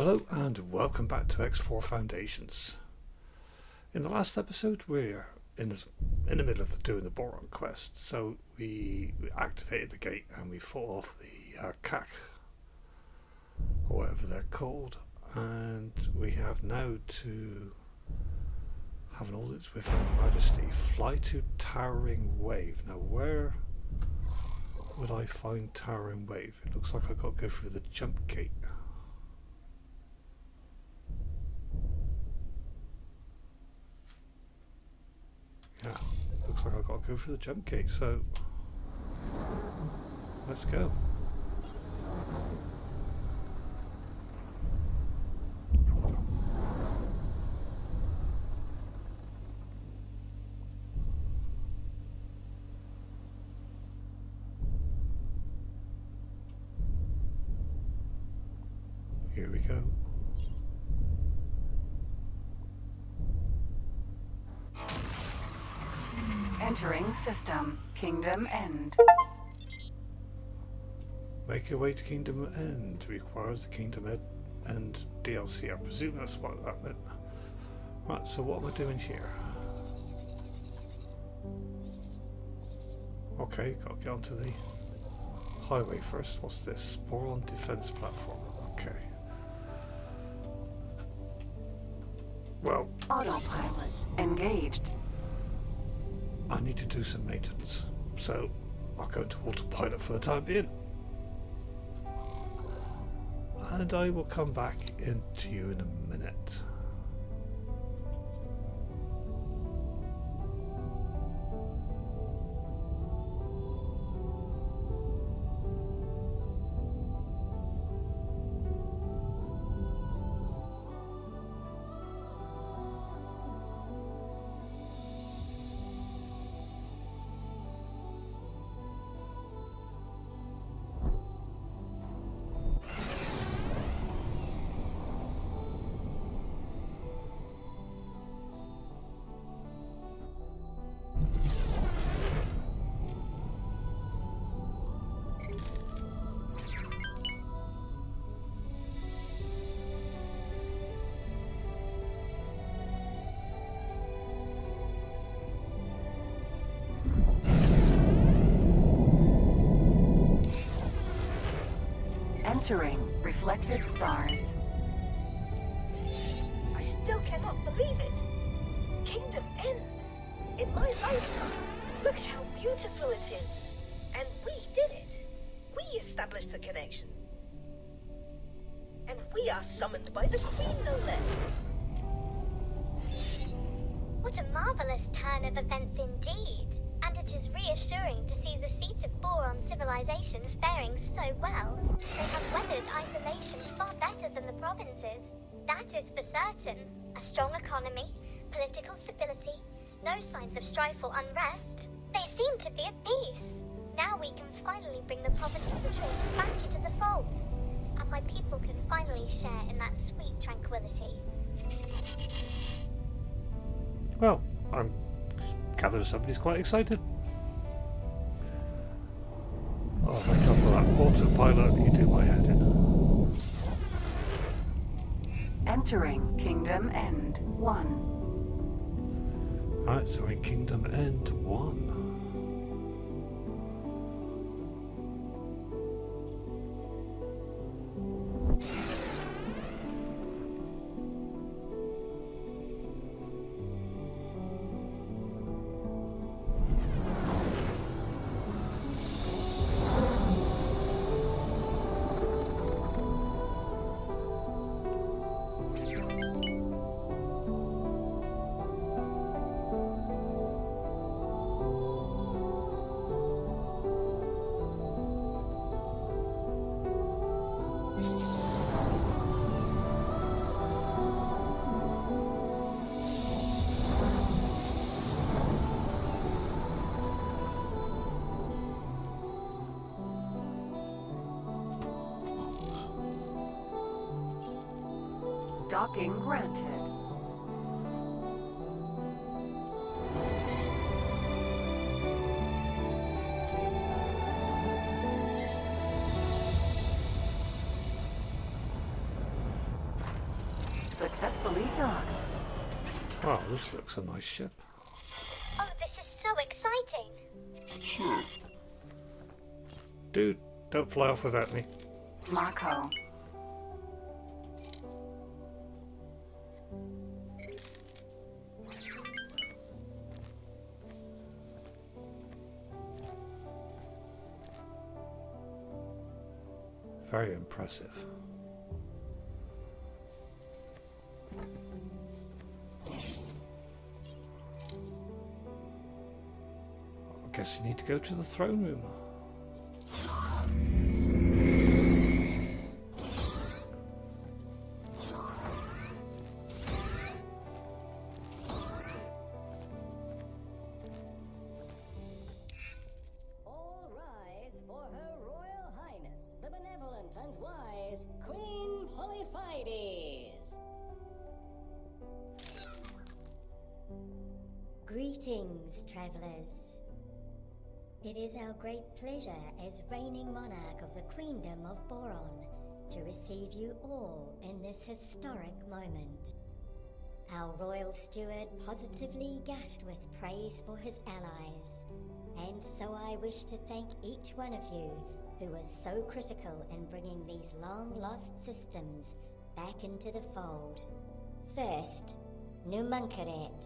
Hello and welcome back to X4 Foundations. In the last episode we're in the middle of doing the Boron quest, so we activated the gate and we fought off the CAC, or whatever they're called, and we have now to have an audit with Her Majesty. Fly to Towering Wave. Now where would I find Towering Wave? It looks like I've got to go through the jump gate. Yeah, looks like I've got to go through the jump gate, so let's go. Here we go. Entering system. Kingdom End. Make your way to Kingdom End. Requires the Kingdom End DLC. I presume that's what that meant. Right, so what am I doing here? Okay, gotta get onto the highway first. What's this? Boron Defense Platform. Okay. Well, Autopilot engaged. I need to do some maintenance, so I'll go into autopilot for the time being. And I will come back into you in a minute. Entering reflected stars. I still cannot believe it. Kingdom End. In my lifetime. Look how beautiful it is. And we did it. We established the connection. And we are summoned by the Queen, no less. What a marvelous turn of events indeed. And it is reassuring to see the seat of Boron civilization faring so well. They have weathered isolation far better than the provinces. That is for certain. A strong economy, political stability, no signs of strife or unrest. They seem to be at peace. Now we can finally bring the province of the Trade back into the fold. And my people can finally share in that sweet tranquility. Well, I'm gathering somebody's quite excited. Oh, thank God for that autopilot. You do my head in. Entering Kingdom End 1. Right, so in Kingdom End 1. Docking granted. successfully docked. Wow, this looks a nice ship. Oh, this is so exciting. Dude, don't fly off without me. Marco. Very impressive. I guess you need to go to the throne room. All rise for Her Royal Highness, the benevolent and wise Queen Polyphides. Greetings, travelers. It is our great pleasure as reigning monarch of the Queendom of Boron to receive you all in this historic moment. Our royal steward positively gushed with praise for his allies, and so I wish to thank each one of you who was so critical in bringing these long-lost systems back into the fold. First, Numunkaret,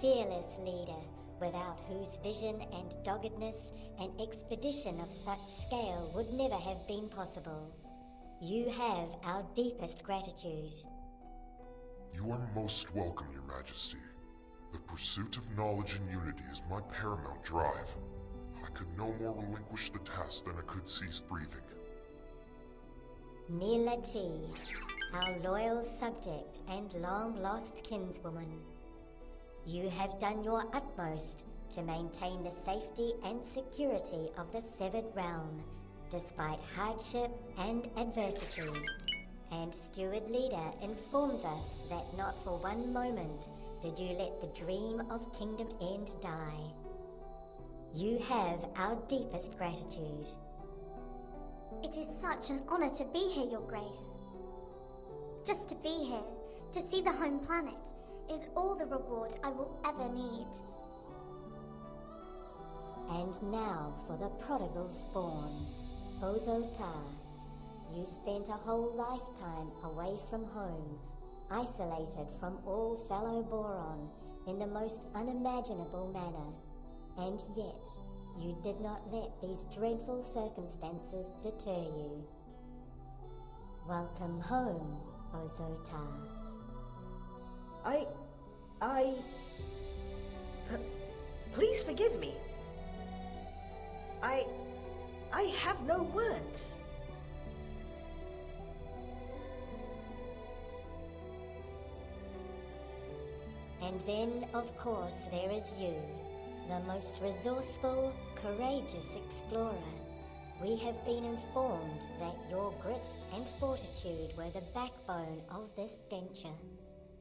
fearless leader, without whose vision and doggedness an expedition of such scale would never have been possible. You have our deepest gratitude. You are most welcome, Your Majesty. The pursuit of knowledge and unity is my paramount drive. I could no more relinquish the task than I could cease breathing. Nila T, our loyal subject and long-lost kinswoman. You have done your utmost to maintain the safety and security of the severed realm, despite hardship and adversity. And Steward Leader informs us that not for one moment did you let the dream of Kingdom End die. You have our deepest gratitude. It is such an honor to be here, Your Grace. Just to be here, to see the home planet, is all the reward I will ever need. And now for the prodigal spawn, Ozotar. You spent a whole lifetime away from home, isolated from all fellow Boron in the most unimaginable manner, and yet you did not let these dreadful circumstances deter you. Welcome home, Ozotar. Please forgive me. I have no words. And then, of course, there is you, the most resourceful, courageous explorer. We have been informed that your grit and fortitude were the backbone of this venture.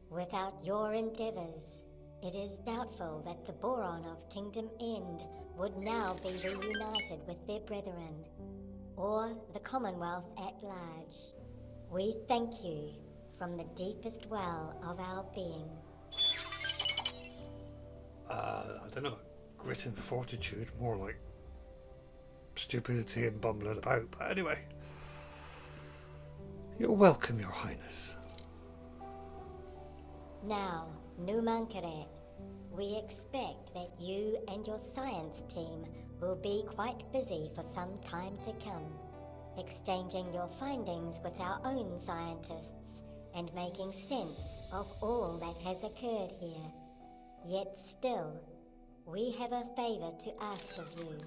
Without your endeavors, it is doubtful that the Boron of Kingdom End would now be reunited with their brethren, or the Commonwealth at large. We thank you from the deepest well of our being. I don't know about grit and fortitude, more like stupidity and bumbling about. But anyway, you're welcome, Your Highness. Now, Numunkaret, we expect that you and your science team will be quite busy for some time to come, exchanging your findings with our own scientists and making sense of all that has occurred here. Yet still, we have a favor to ask of you.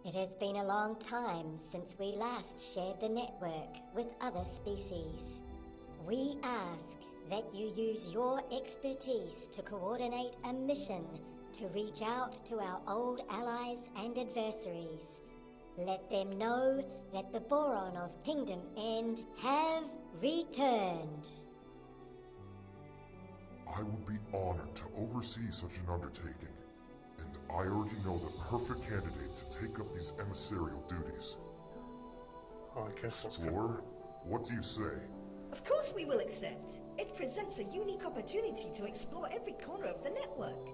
It has been a long time since we last shared the network with other species. We ask that you use your expertise to coordinate a mission to reach out to our old allies and adversaries. Let them know that the Boron of Kingdom End have returned. I would be honored to oversee such an undertaking, and I already know the perfect candidate to take up these emissarial duties. Oh, I guess what's going Explorer, what do you say? Of course we will accept. It presents a unique opportunity to explore every corner of the network.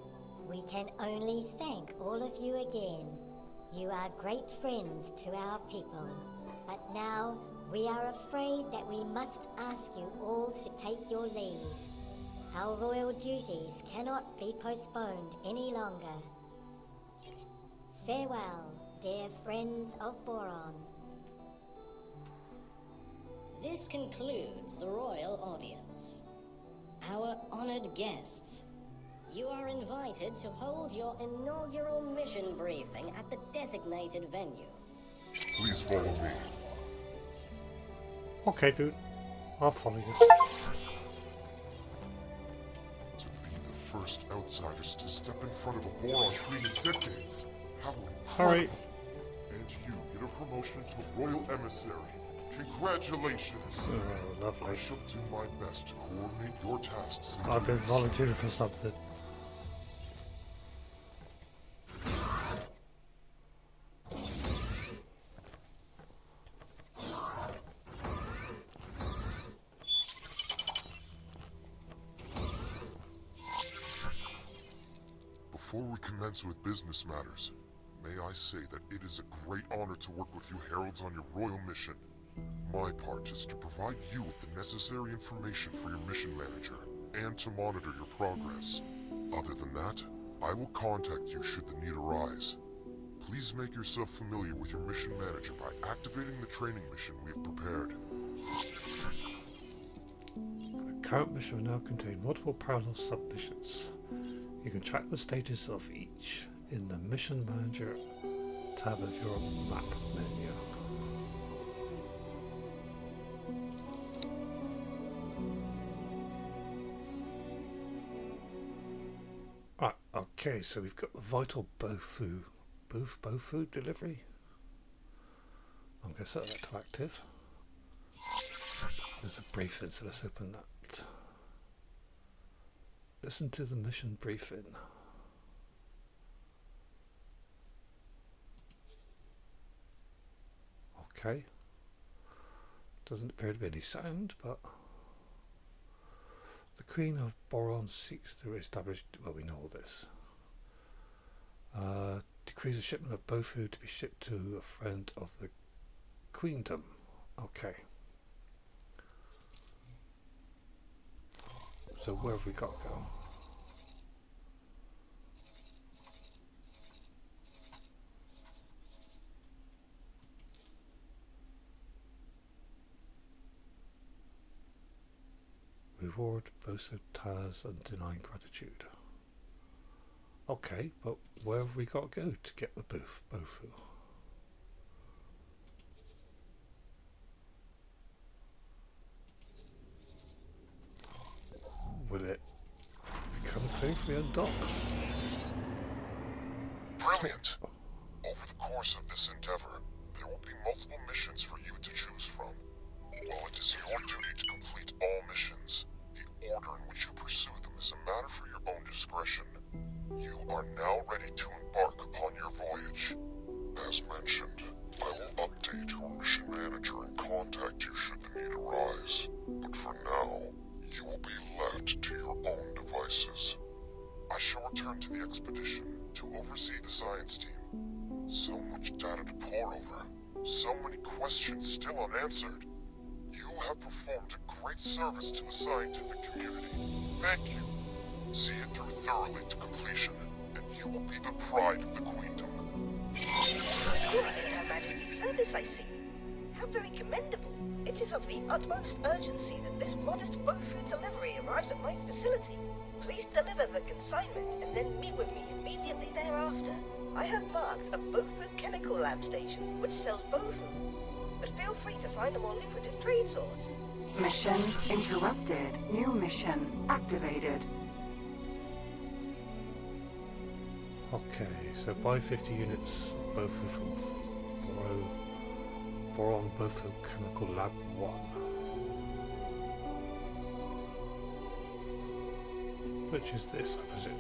We can only thank all of you again. You are great friends to our people. But now, we are afraid that we must ask you all to take your leave. Our royal duties cannot be postponed any longer. Farewell, dear friends of Boron. This concludes the royal audience. Our honored guests, you are invited to hold your inaugural mission briefing at the designated venue. Please follow me. Okay, dude. I'll follow you. To be the first outsiders to step in front of a Boron Queen in decades. How incredible. Alright. And you get a promotion to Royal Emissary. Congratulations. Oh, lovely. I shall do my best to coordinate your tasks. I've been volunteering for something. Before we commence with business matters, may I say that it is a great honor to work with you heralds on your royal mission. My part is to provide you with the necessary information for your mission manager, and to monitor your progress. Other than that, I will contact you should the need arise. Please make yourself familiar with your mission manager by activating the training mission we have prepared. The current mission will now contain multiple parallel submissions. You can track the status of each in the Mission Manager tab of your map menu. Right, okay, so we've got the vital Bofu delivery. I'm going to set that to active. There's a briefing, so let's open that. Listen to the mission briefing. Okay. Doesn't appear to be any sound, but the Queen of Boron seeks to establish. Well, we know all this. Decrees a shipment of Bofu to be shipped to a friend of the Queendom. Okay. So where have we got to go? Reward, boast of Taz and denying gratitude. Okay, but where have we got to go to get the Bofu? Will it become clear if we undock? Brilliant! Over the course of this endeavor, there will be multiple missions for you to choose from. While it is your duty to complete all missions, the order in which you pursue them is a matter for your own discretion. You are now ready to embark upon your voyage. As mentioned, I will update your mission manager and contact you should the need arise. But for now, you will be left to your own devices. I shall return to the expedition to oversee the science team. So much data to pore over. So many questions still unanswered. You have performed a great service to the scientific community. Thank you. See it through thoroughly to completion, and you will be the pride of the Queendom. You are in Her Majesty's service, I see. How very commendable. It is of the utmost urgency that this modest Bofu delivery arrives at my facility. Please deliver the consignment and then meet with me immediately thereafter. I have marked a Bofu chemical lab station which sells Bofu, but feel free to find a more lucrative trade source. Mission interrupted. New mission activated. Okay, so buy 50 units of Bofu from Boron Bofu Chemical Lab 1. Which is this, I presume.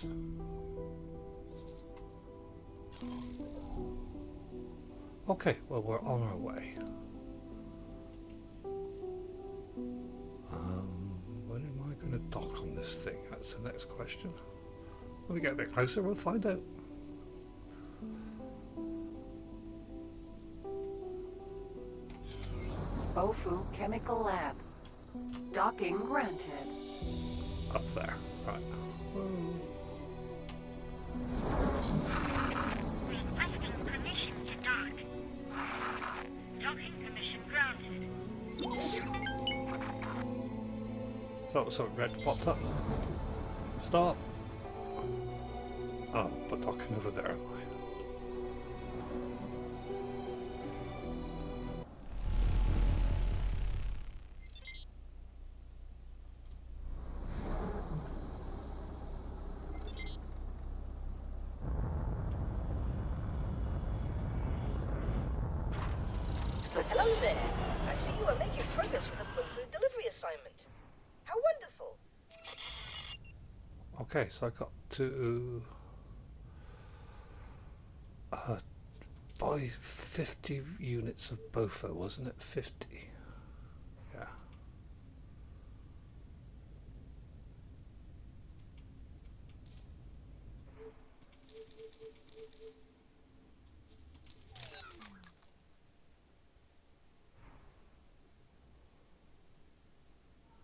this. Okay, well, we're on our way. When am I going to dock on this thing? That's the next question. When we get a bit closer, we'll find out. Bofu Chemical Lab. Docking granted. Up there. Right. Whoa. Requesting permission to dock. Docking permission granted. So something red popped up. Stop. Oh, but docking over there, am I? So hello there. I see you are making progress with the food delivery assignment. How wonderful. Okay, so I got to buy 50 units of Bofo, wasn't it? 50. Yeah.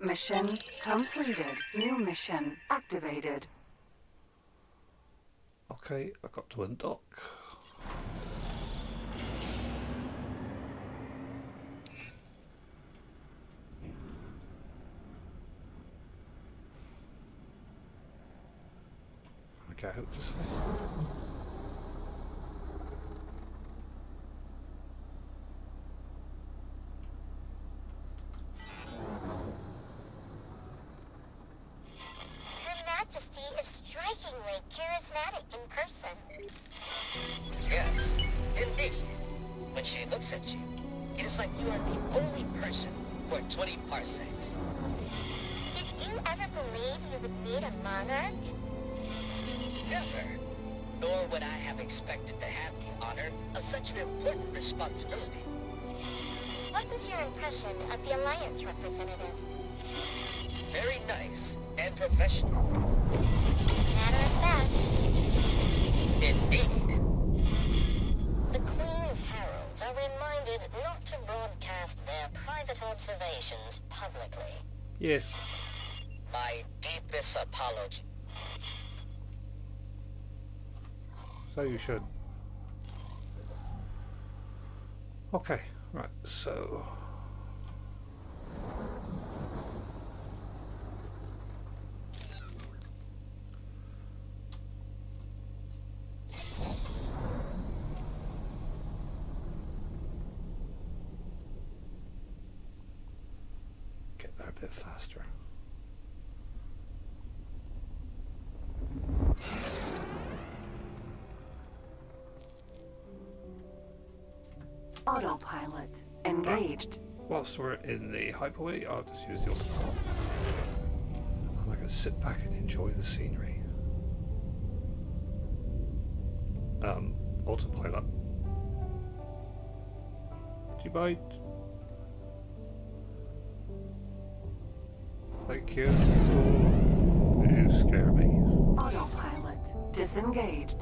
Mission completed. New mission activated. Okay, I got to undock. Get out this way. Her Majesty is strikingly charismatic in person. Yes, indeed. When she looks at you, it is like you are the only person for 20 parsecs. Did you ever believe you would meet a monarch? Never. Nor would I have expected to have the honor of such an important responsibility. What was your impression of the Alliance representative? Very nice and professional. Matter of fact, Indeed. The Queen's heralds are reminded not to broadcast their private observations publicly. Yes. My deepest apology. So you should. Okay, right, so get there a bit faster. Autopilot engaged. Whilst we're in the hyperway, I'll just use the autopilot. And I can sit back and enjoy the scenery. Autopilot. Do you mind? Thank you. Oh, you scare me. Autopilot disengaged.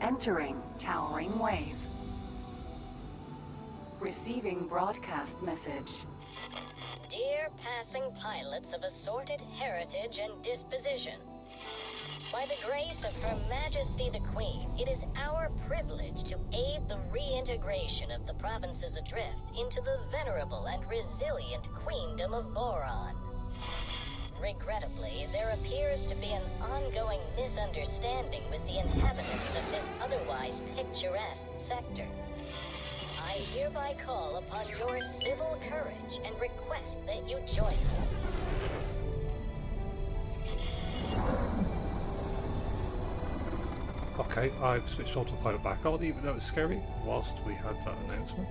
Entering towering wave. Receiving broadcast message. Dear passing pilots of assorted heritage and disposition, by the grace of Her Majesty the Queen, it is our privilege to aid the reintegration of the provinces adrift into the venerable and resilient Queendom of Boron. Regrettably, there appears to be an ongoing misunderstanding with the inhabitants of this otherwise picturesque sector. I hereby call upon your civil courage and request that you join us. Okay, I've switched autopilot back on, even though it's scary, whilst we had that announcement.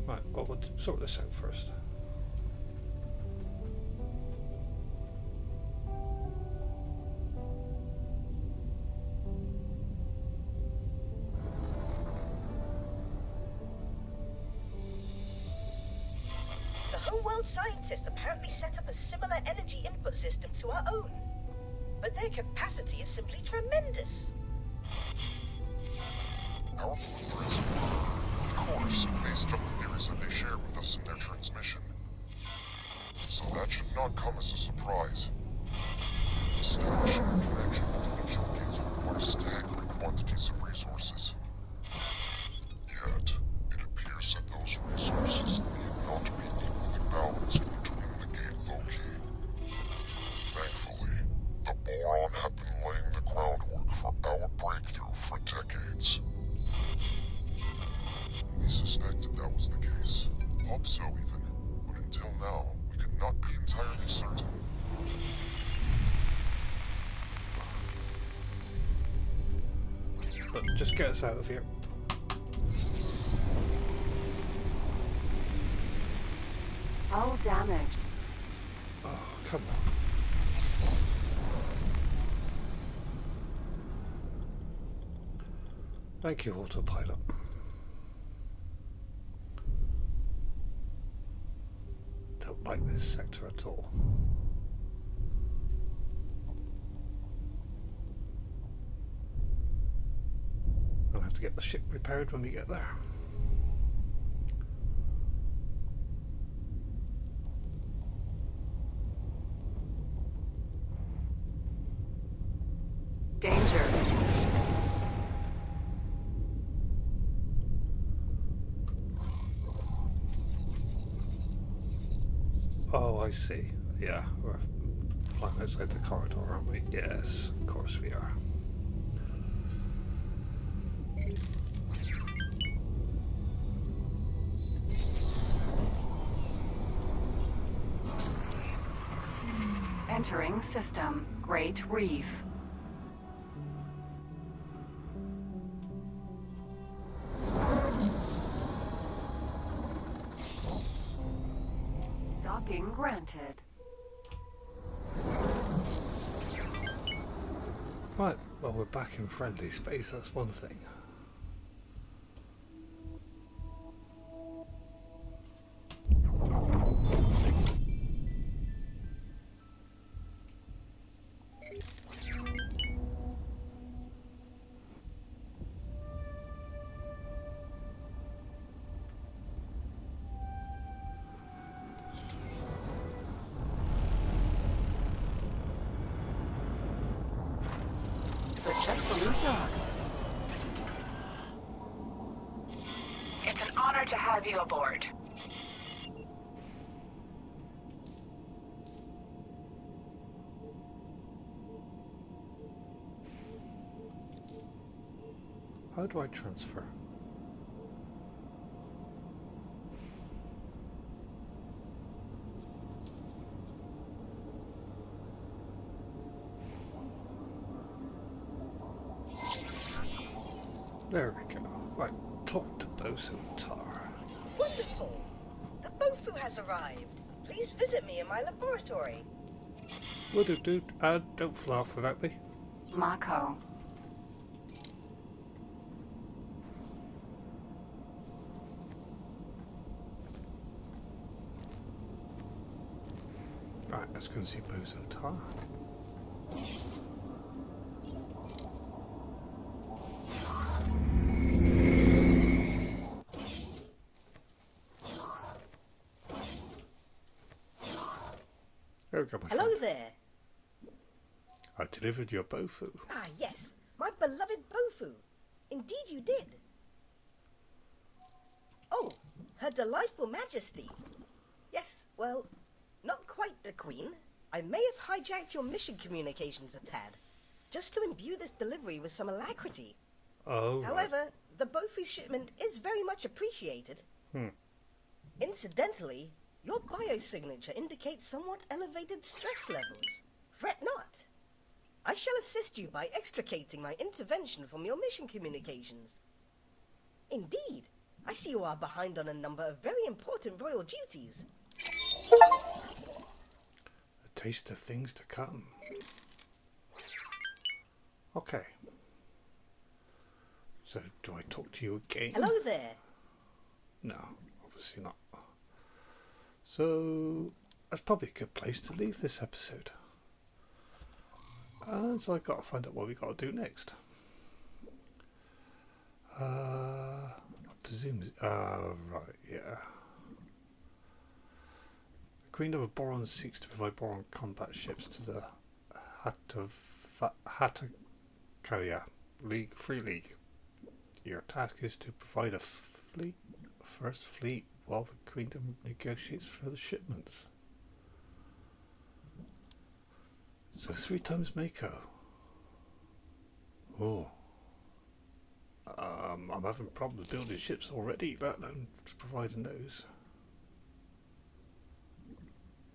Right, well, we'll sort this out first. The homeworld scientists apparently set up a similar energy input system to our own. But their capacity is simply tremendous. Our theories were, of course, based on the theories that they shared with us in their transmission. So that should not come as a surprise. Establishing a connection between Junkies requires staggering quantities of resources. Yet, it appears that those resources need not be equally balanced between the gate loci. Thankfully, the Boron have been laying the groundwork for our breakthrough for decades. We suspected that was the case. Hope so even, but until now, we could not be entirely certain. But just get us out of here. Hull damaged. Oh, come on. Thank you, autopilot. Don't like this sector at all. I'll have to get the ship repaired when we get there. Danger. Oh, I see. Yeah, we're flying outside the corridor, aren't we? Yes, of course we are. Entering system. Great Reef. Docking granted. Right, well, we're back in friendly space, that's one thing. Successfully docked. It's an honor to have you aboard. How do I transfer? There we go. Right, talk to Boso Tar. Wonderful! The Bofu has arrived. Please visit me in my laboratory. Will do, dude. Don't fly off without me. Mako. Right, let's go and see Boso Tar. There we go, my Hello friend. there. I delivered your Bofu. Ah, yes, my beloved Bofu. Indeed you did. Oh, Her Delightful Majesty. Yes, well, not quite the Queen. I may have hijacked your mission communications a tad, just to imbue this delivery with some alacrity. Oh, However, the Bofu shipment is very much appreciated. right. Incidentally, your biosignature indicates somewhat elevated stress levels. Fret not. I shall assist you by extricating my intervention from your mission communications. Indeed, I see you are behind on a number of very important royal duties. A taste of things to come. Okay. So, do I talk to you again? Hello there. No, obviously not. So, that's probably a good place to leave this episode. And so I've got to find out what we got to do next. I presume... right, yeah. The Queen of Boron seeks to provide Boron combat ships to the Hatakaya Free League. Your task is to provide a first fleet while the Queendom negotiates further shipments. So 3 times Mako. Oh. I'm having problems building ships already, let alone providing those.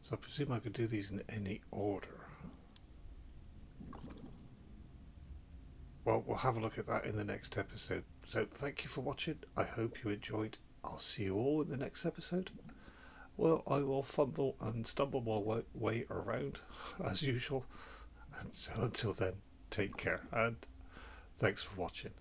So I presume I could do these in any order. Well, we'll have a look at that in the next episode. So thank you for watching. I hope you enjoyed. I'll see you all in the next episode. Well, I will fumble and stumble my way around as usual. And so until then, take care and thanks for watching.